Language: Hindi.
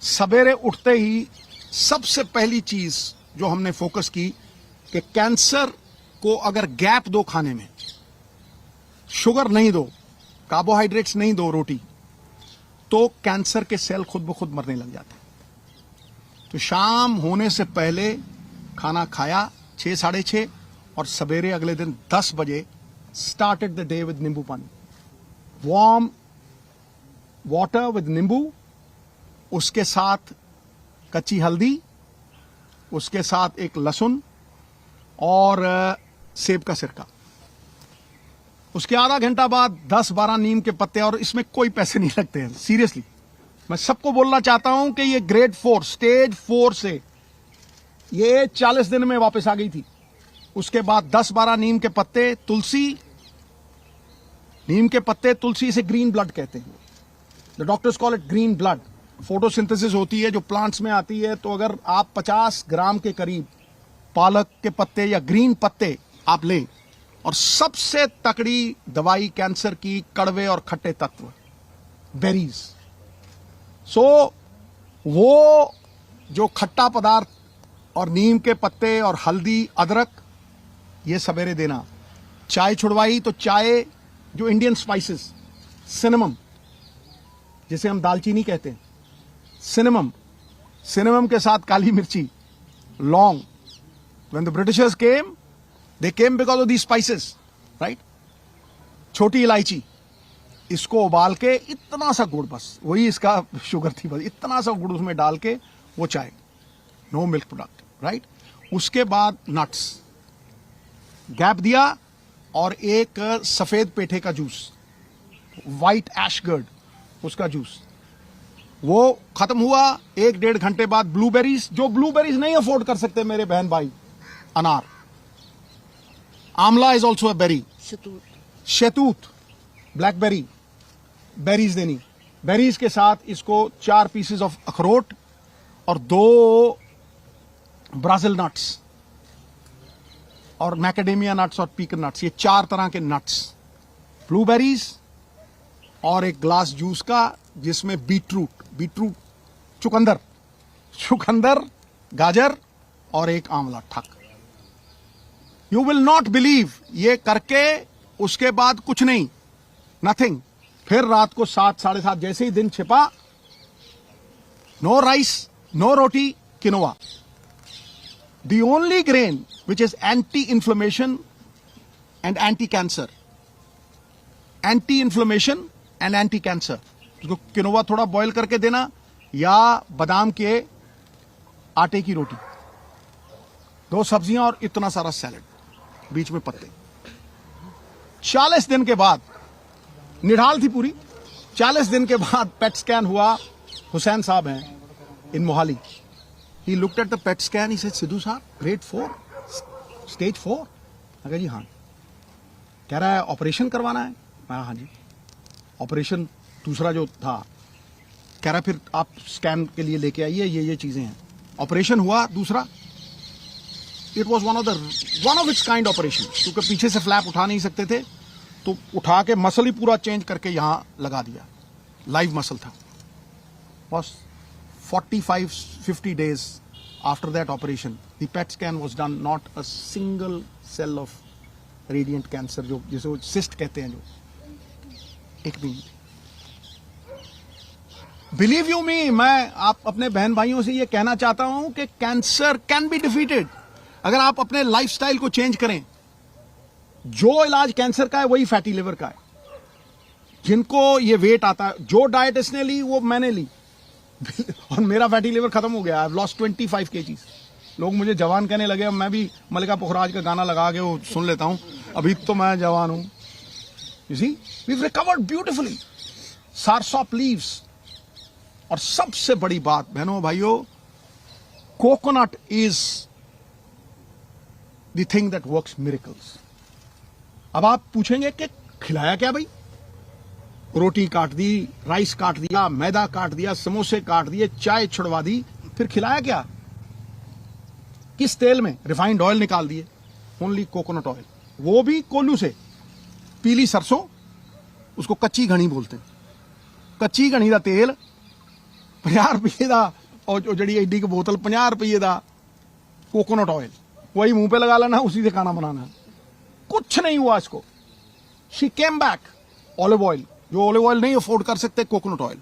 सवेरे उठते ही सबसे पहली चीज जो हमने फोकस की कि कैंसर को अगर गैप दो खाने में, शुगर नहीं दो, कार्बोहाइड्रेट्स नहीं दो रोटी, तो कैंसर के सेल खुद ब खुद मरने लग जाते हैं। तो शाम होने से पहले खाना खाया 6 साढ़े 6 और सवेरे अगले दिन 10 बजे स्टार्टेड द डे विद नींबू पानी, वार्म वाटर विद नींबू, उसके साथ कच्ची हल्दी, उसके साथ एक लहसुन और सेब का सिरका। उसके आधा घंटा बाद 10-12 नीम के पत्ते, और इसमें कोई पैसे नहीं लगते हैं। सीरियसली मैं सबको बोलना चाहता हूं कि ये ग्रेड 4 स्टेज 4 से ये 40 दिन में वापस आ गई थी। उसके बाद 10-12 नीम के पत्ते, तुलसी, नीम के पत्ते, तुलसी, इसे ग्रीन ब्लड कहते हैं। The doctors call it green blood. Photosynthesis होती है जो प्लांट्स में आती है। तो अगर आप 50 ग्राम के करीब पालक के पत्ते या ग्रीन पत्ते आप लें, और सबसे तकड़ी दवाई कैंसर की, कड़वे और खट्टे तत्व, बेरीज। सो वो जो खट्टा पदार्थ और नीम के पत्ते और हल्दी, अदरक, ये सवेरे देना। चाय छुड़वाई तो चाय, जो इंडियन स्पाइसेस, सिनेमम, जिसे हम दालचीनी कहते हैं, सिनेमम के साथ काली मिर्ची, लौंग। When the Britishers came, they came because of these spices, right? छोटी इलायची, इसको उबाल के इतना सा गुड़, बस वही इसका शुगर थी, बस इतना सा गुड़ उसमें डाल के वो चाय, नो मिल्क प्रोडक्ट, राइट? उसके बाद नट्स, गैप दिया, और एक सफेद पेठे का जूस, व्हाइट एशगर्ड, उसका जूस, वो खत्म हुआ। 1-1.5 घंटे बाद ब्लूबेरीज, जो ब्लूबेरीज नहीं अफोर्ड कर सकते मेरे बहन भाई, अनार, आंवला इज ऑल्सो अ बेरी, शहतूत, ब्लैकबेरी, बेरीज देनी। बेरीज के साथ इसको 4 पीसेस ऑफ अखरोट और 2 ब्राजील नट्स और मैकेडेमिया नट्स और पीकन नट्स, ये 4 तरह के नट्स, ब्लूबेरीज, और एक ग्लास जूस का जिसमें बीटरूट, चुकंदर, गाजर और एक आंवला, ठक। यू विल नॉट बिलीव, ये करके उसके बाद कुछ नहीं, नथिंग। फिर रात को 7 साढ़े 7 जैसे ही दिन छिपा, no rice, no roti, quinoa, the only grain which is anti inflammation and anti cancer, anti inflammation and anti cancer. उसको किनोवा थोड़ा बॉईल करके देना, या बादाम के आटे की रोटी, 2 सब्जियां और इतना सारा सैलेड, बीच में पत्ते। 40 दिन के बाद, निढाल थी पूरी। 40 दिन के बाद पेट स्कैन हुआ। हुसैन साहब हैं in Mohali. He looked at the PET scan, he said, Sidhu साहब, ग्रेड 4, स्टेज 4। अगर जी हाँ। कह रहा है ऑपरेशन करवाना है। हाँ जी। ऑपरेशन दूसरा जो था, कह रहा फिर आप स्कैन के लिए लेके आइए, ये चीजें हैं। ऑपरेशन हुआ दूसरा, it was one of its kind operation, क्योंकि पीछे से फ्लैप उठा नहीं सकते थे, तो उठा के मसल ही पूरा चेंज करके यहां लगा दिया, लाइव मसल था। बस 45-50 days after that operation, the PET scan was done, not a single cell of radiant cancer, जो जिसे वो cyst कहते हैं, जो एक भी। बिलीव यू मी, मैं आप अपने बहन भाइयों से ये कहना चाहता हूं कि कैंसर कैन बी डिफीटेड अगर आप अपने लाइफस्टाइल को चेंज करें। जो इलाज कैंसर का है वही फैटी लिवर का है। जिनको ये वेट आता है, जो डाइट इसने ली वो मैंने ली और मेरा फैटी लिवर खत्म हो गया। I have lost 25 kgs। लोग मुझे जवान कहने लगे। मैं भी मल्लिका पुखराज का गाना लगा के वो सुन लेता हूं, अभी तो मैं जवान हूं। You see, we have recovered beautifully. Soursop leaves, और सबसे बड़ी बात बहनों भाइयों, coconut is the thing that works miracles. अब आप पूछेंगे कि खिलाया क्या भाई? रोटी काट दी, राइस काट दिया, मैदा काट दिया, समोसे काट दिए, चाय छुड़वा दी, फिर खिलाया क्या? किस तेल में? रिफाइंड ऑयल निकाल दिए, ओनली कोकोनट ऑयल, वो भी कोल्लू से। पीली सरसों, उसको कच्ची घनी बोलते हैं। कच्ची घनी का तेल 50 रुपये का और जड़ी एडी की बोतल 50 रुपये का कोकोनट ऑयल, वही मुंह पे लगा लेना, उसी से खाना बनाना। कुछ नहीं हुआ इसको। She came back. Olive oil, जो ऑलिव ऑयल नहीं अफोर्ड कर सकते, कोकोनट ऑयल।